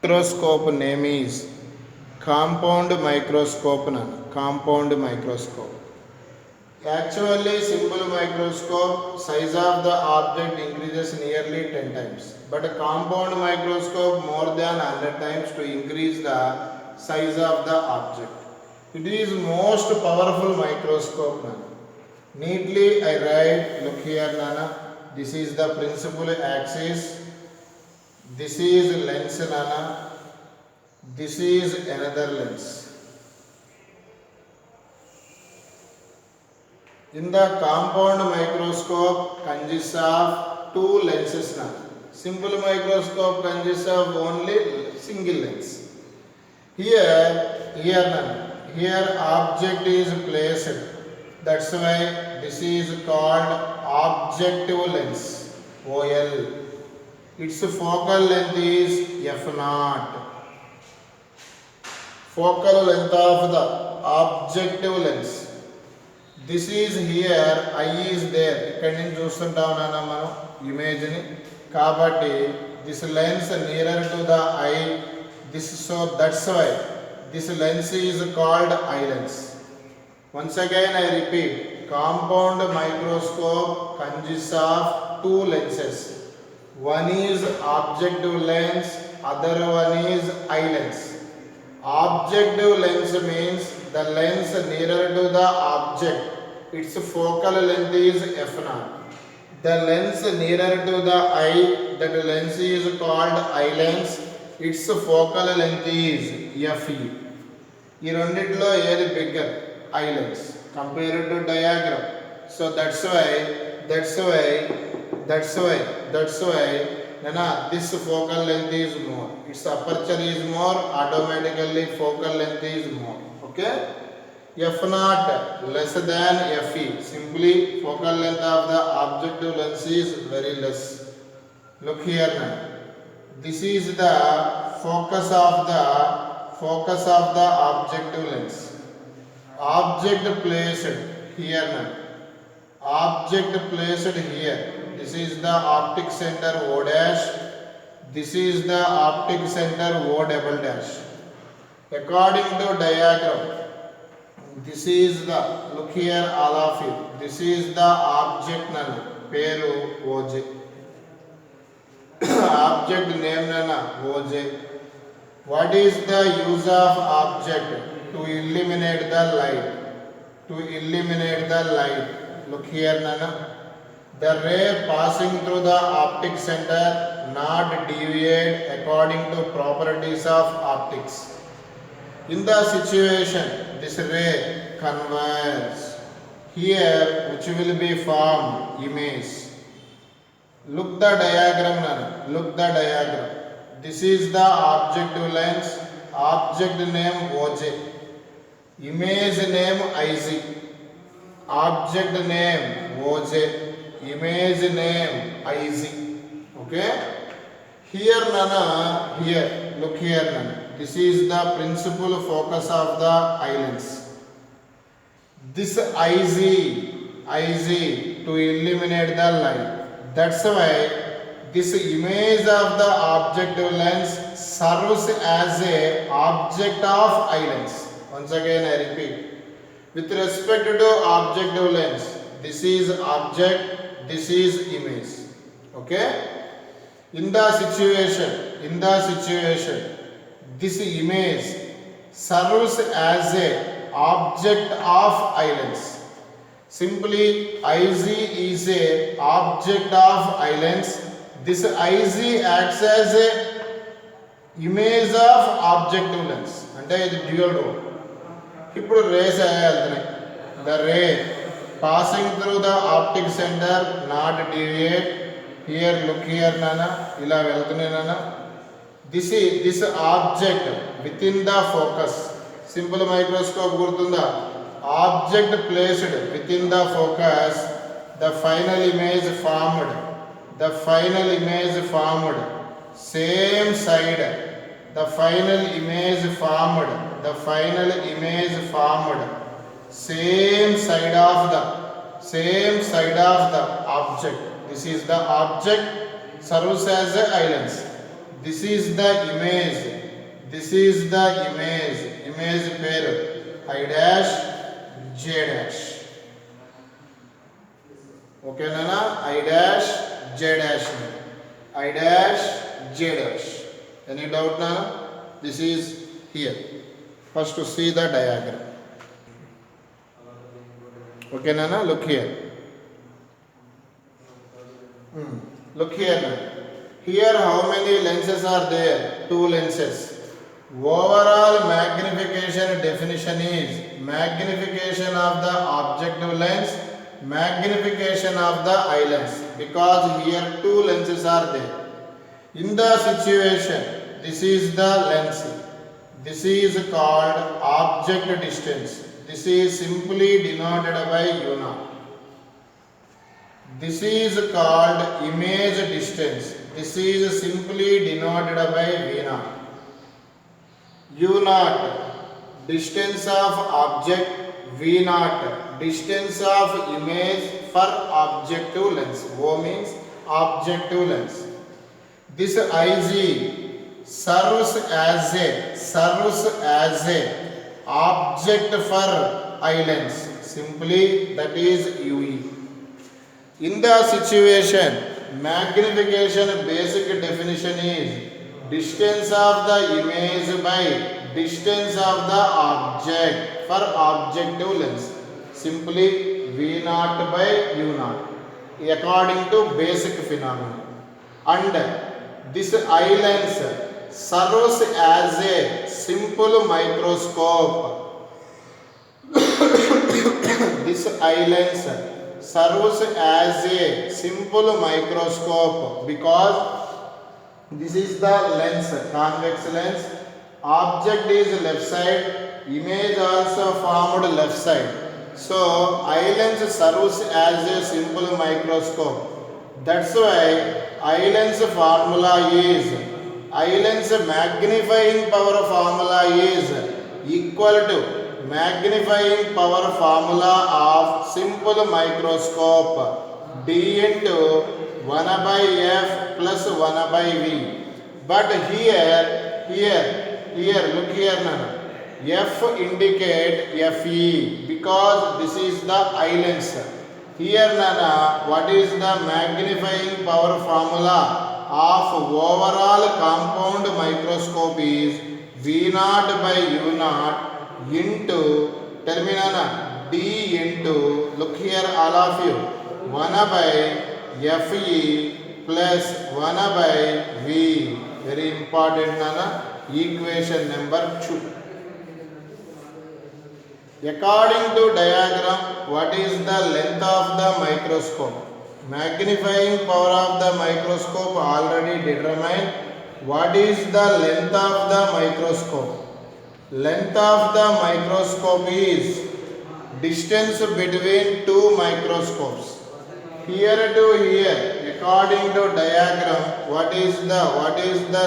Microscope name is compound microscope. Compound microscope. Actually, simple microscope size of the object increases nearly 10 times, but a compound microscope more than 100 times to increase the size of the object. It is most powerful microscope. Neatly I write, look here Nana, this is the principal axis, this is lens Nana, this is another lens. In the compound microscope consists of two lenses now. Simple microscope consists of only single lens. Here object is placed. That's why this is called objective lens, OL. Its focal length is f0. Focal length of the objective lens. This is here, eye is there. ఇక్కడ నుంచి చూస్తుంటాం నాన్న మనం image ని. కాబట్టి this lens nearer to the eye, so that's why this lens is called eye lens. Once again I repeat, compound microscope consists of two lenses. One is objective lens, other one is eye lens. Objective lens means the lens nearer to the object. Its focal length is f0. The lens nearer to the eye, that lens is called eye lens. Its focal length is fe. ఈ రెండిట్లో ఏది bigger? eye lens compared to diagram. So that's why Nana, this focal length is more. Its aperture is more, automatically focal length is more. Okay? f0 less than fe. Simply focal length of the objective lens is very less. Look here now. This is the focus of the objective lens. Object placed here now. Object placed here. This is the optic center O dash. This is the optic center O double dash. According to diagram, this is the, look here all of you, this is the object nana, peru OJ. Object name nana, OJ. What is the use of object? To eliminate the light. Look here nana. The ray passing through the optic center not deviate according to properties of optics. In the situation, this ray converges. Here, which will be formed? Image. Look the diagram nana. This is the objective lens. Object name OJ. Image name IZ. Object name OJ. Image name IZ. Okay? Here nana, look here nana. This is the principal focus of the eye lens. This IZ to eliminate the light. That's why this image of the objective lens serves as a object of eye lens. Once again I repeat. With respect to objective lens, this is object, this is image. Okay? In the situation, this image serves as a object of eye lens. Simply IZ is a object of eye lens. This IZ acts as a image of objective lens. అంటే ఇది dual role. ఇప్పుడు race వెళ్తున్నాయి. The ray passing through the optic center not deviate. Here look here nana, ఇలా వెళ్తున్నాయి nana. This object within the focus. Simple microscope gurtunda. Object placed within the focus. The final image formed. Same side. The final image formed. Same side of the object. This is the object serves as a eye lens. This is the image. This is the image. Image pair I dash J dash. Okay, Nana? I dash J dash. I dash J dash. Any doubt, Nana? This is here. First to see the diagram. Okay, Nana? Look here. Look here, Nana. Here how many lenses are there? 2 lenses. Overall magnification definition is magnification of the objective lens, magnification of the eye lens, because here 2 lenses are there. In the situation, this is the lens. This is called object distance. This is simply denoted by U0. This is called image distance. This is simply denoted by V0. U0, distance of object, V0, distance of image for objective lens. O means objective lens. This Ig serves as a object for eye lens. Simply that is UE. In the situation, magnification basic definition is distance of the image by distance of the object for objective lens. Simply V0 by U0 according to basic phenomenon. And this eye lens serves as a simple microscope. This eye lens serves as a simple microscope because this is the lens, convex lens. Object is left side, image also formed left side. So eye lens serves as a simple microscope. That's why eye lens formula is, eye lens magnifying power formula is equal to magnifying power formula of simple microscope D into 1 by F plus 1 by V. But here, look here, Nana. F indicate Fe because this is the eye lens. Here, Nana, what is the magnifying power formula of overall compound microscope is V0 by U0 into, tell me, Nana, D into, look here all of you, 1 by Fe plus 1 by V. Very important, Nana. Equation number 2. According to diagram, what is the length of the microscope? Magnifying power of the microscope already determined. What is the length of the microscope? Length of the microscope is distance between 2 microscopes. Here to here, according to diagram, what is the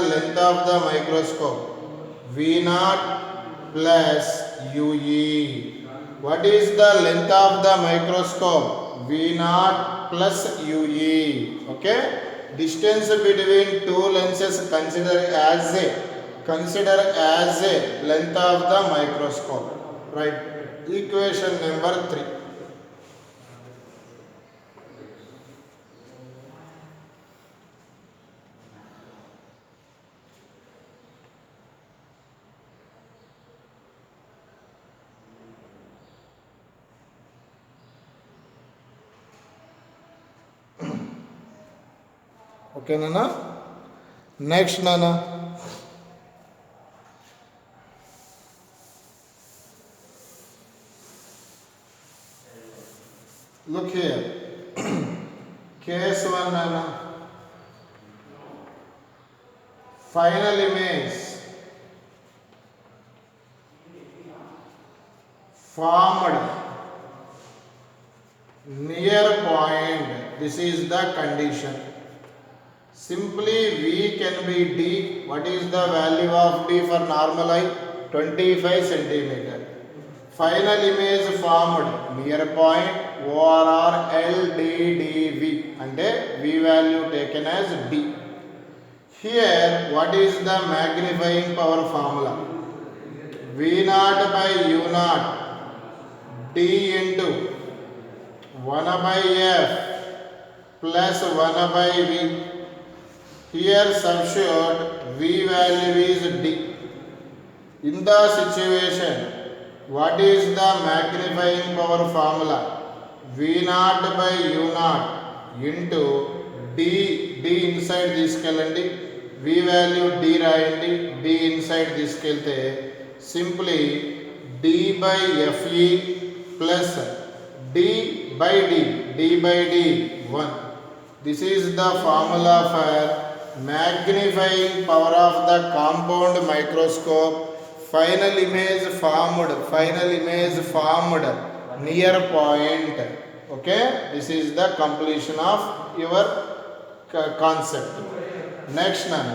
length of the microscope? V0 plus UE. What is the length of the microscope? V0 plus UE. Okay? Distance between 2 lenses consider as a length of the microscope. Right? Equation number 3. Okay, Nana? Next, Nana. Look here. Case 1, Nana. Final image formed near point. This is the condition. Simply V can be D. What is the value of D for normal eye? 25 centimeter. Final image formed near point ORR LDDV and V value taken as D. Here, what is the magnifying power formula? V naught by U naught D into 1 by F plus 1 by V. Here substitute V value is D. In the situation, what is the magnifying power formula? V naught by U naught into D inside తీసుకెళ్ళండి, V value D రాయండి, D inside తీసుకెళ్తే simply D by FE plus D by D 1. This is the formula for magnifying power of the compound microscope. Final image formed near point. Okay, this is the completion of your concept. Next one,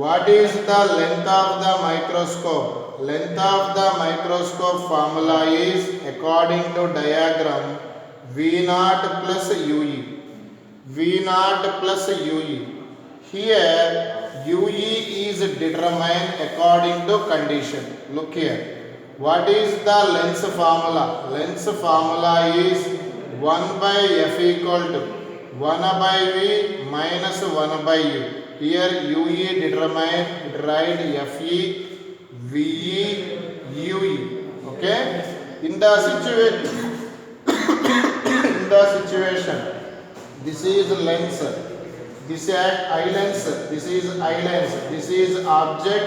what is the length of the microscope? Length of the microscope formula is according to diagram V naught plus UE. V naught plus UE. Here UE is determined according to condition. Look here. What is the length formula? Length formula is 1 by F equal to 1 by V minus 1 by U. Here UE determined, write FE, VE, UE. Okay? In the situation, this is length. This is eye lens, this is eye lens, this is object,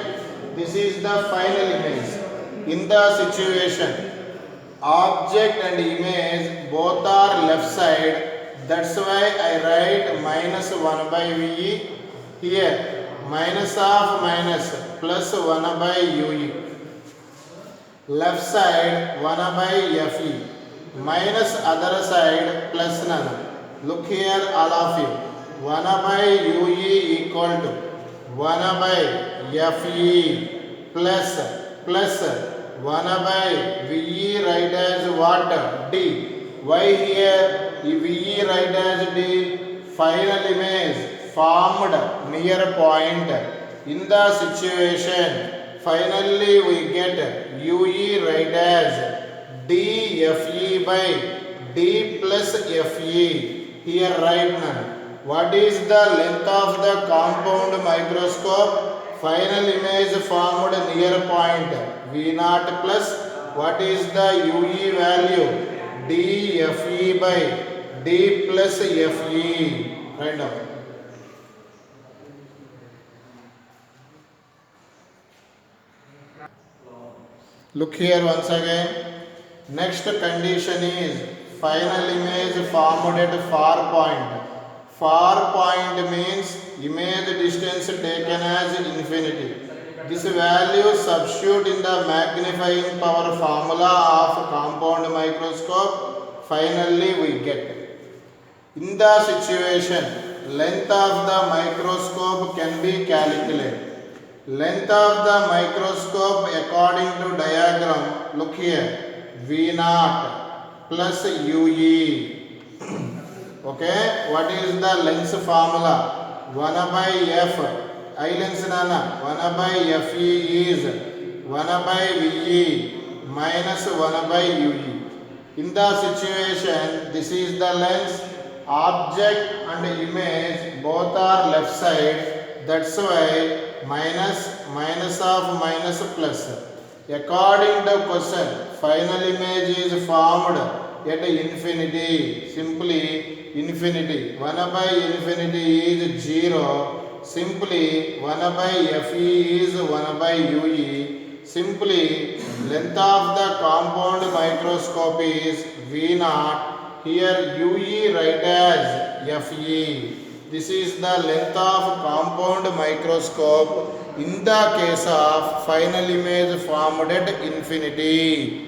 this is the final image. In the situation, object and image both are left side, that's why I write minus 1 by VE. Here minus of minus plus 1 by UE. Left side 1 by FE minus other side plus none. Look here all of you. 1 by UE equal to 1 by FE plus 1 by VE write as what? D. Why here VE write as D? Final image formed near point. In the situation, finally we get UE write as DFE by D plus FE. Here write none. What is the length of the compound microscope? Final image formed near point V naught plus what is the UE value? DFE by D plus FE. Write down. Look here once again. Next condition is final image formed at far point. Far point means image distance taken as infinity. This value substitute in the magnifying power formula of compound microscope. Finally we get. In the situation, length of the microscope can be calculated. Length of the microscope according to diagram, look here, V naught plus UE. Okay, what is the length formula? 1 by F, I length nana, 1 by FE is 1 by VE minus 1 by UE. In the situation, this is the length, object and image both are left side, that's why minus of minus plus. According to question, final image is formed at infinity. Simply infinity. 1 by infinity is 0. Simply 1 by FE is 1 by UE. Simply length of the compound microscope is V naught. Here UE write as FE. This is the length of compound microscope in the case of final image formed at infinity.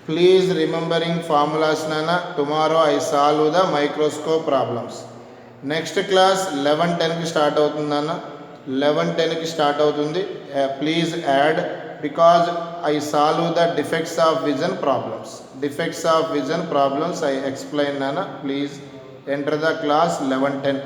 Please remembering formulas nana. Tomorrow I solve the microscope problems. Next class 11:10 ki start avutundi nana. 11:10 ki start avutundi. Please add because I solve the defects of vision problems. Defects of vision problems I explain nana. Please enter the class 11:10.